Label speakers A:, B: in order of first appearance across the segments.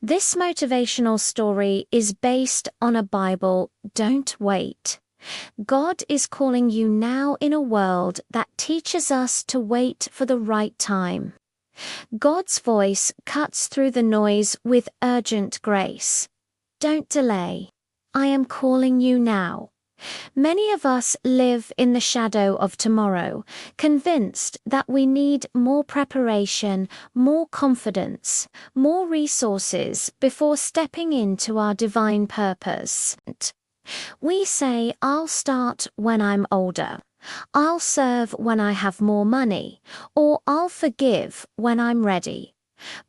A: This motivational story is based on a Bible. Don't wait. God is calling you now in a world that teaches us to wait for the right time. God's voice cuts through the noise with urgent grace. Don't delay. I am calling you now. Many of us live in the shadow of tomorrow, convinced that we need more preparation, more confidence, more resources before stepping into our divine purpose. We say, I'll start when I'm older. I'll serve when I have more money, or I'll forgive when I'm ready.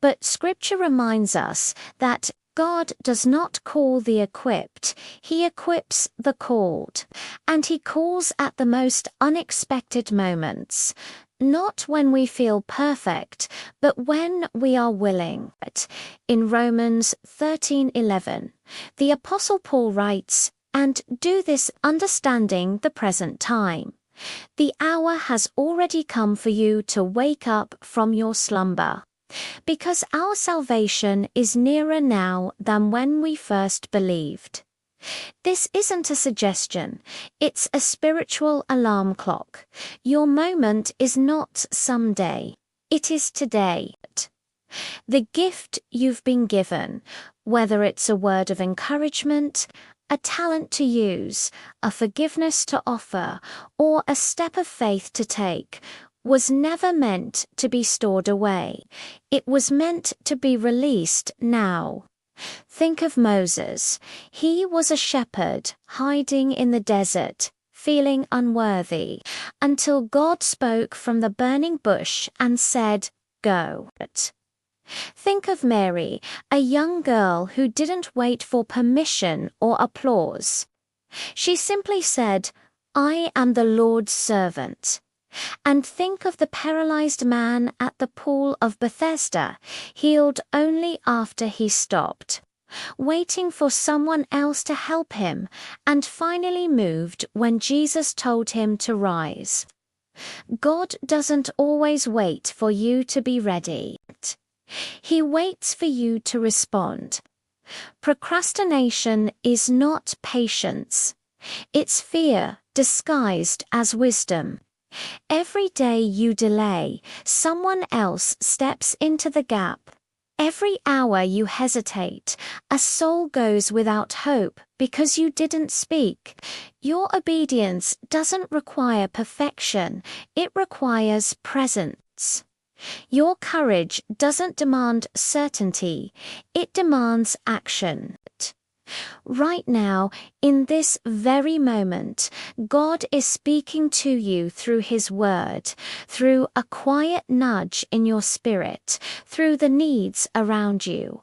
A: But Scripture reminds us that God does not call the equipped, He equips the called. And He calls at the most unexpected moments, not when we feel perfect, but when we are willing. In Romans 13:11, the Apostle Paul writes, "And do this understanding the present time. The hour has already come for you to wake up from your slumber, because our salvation is nearer now than when we first believed." This isn't a suggestion, it's a spiritual alarm clock. Your moment is not someday, it is today. The gift you've been given, whether it's a word of encouragement, a talent to use, a forgiveness to offer, or a step of faith to take, was never meant to be stored away. It was meant to be released now. Think of Moses. He was a shepherd hiding in the desert, feeling unworthy, until God spoke from the burning bush and said, "Go." Think of Mary, a young girl who didn't wait for permission or applause. She simply said, "I am the Lord's servant." And think of the paralyzed man at the pool of Bethesda, healed only after he stopped, waiting for someone else to help him, and finally moved when Jesus told him to rise. God doesn't always wait for you to be ready. He waits for you to respond. Procrastination is not patience. It's fear disguised as wisdom. Every day you delay, someone else steps into the gap. Every hour you hesitate, a soul goes without hope because you didn't speak. Your obedience doesn't require perfection, it requires presence. Your courage doesn't demand certainty, it demands action. Right now, in this very moment, God is speaking to you through His Word, through a quiet nudge in your spirit, through the needs around you.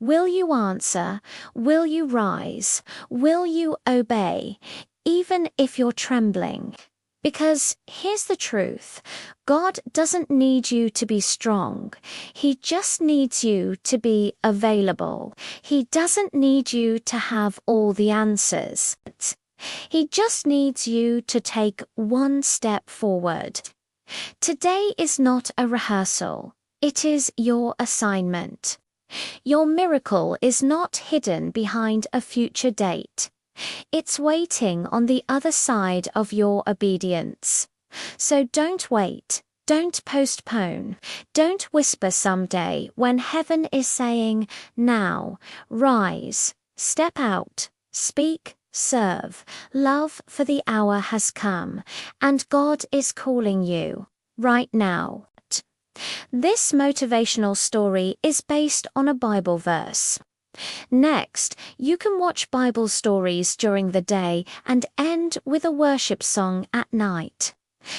A: Will you answer? Will you rise? Will you obey, even if you're trembling? Because here's the truth, God doesn't need you to be strong. He just needs you to be available. He doesn't need you to have all the answers. He just needs you to take one step forward. Today is not a rehearsal. It is your assignment. Your miracle is not hidden behind a future date. It's waiting on the other side of your obedience. So don't wait, don't postpone, don't whisper someday when heaven is saying, "Now, rise, step out, speak, serve, love, for the hour has come, and God is calling you right now." This motivational story is based on a Bible verse. Next, you can watch Bible stories during the day and end with a worship song at night.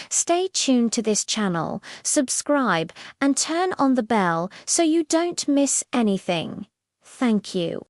A: Stay tuned to this channel, subscribe, and turn on the bell so you don't miss anything. Thank you.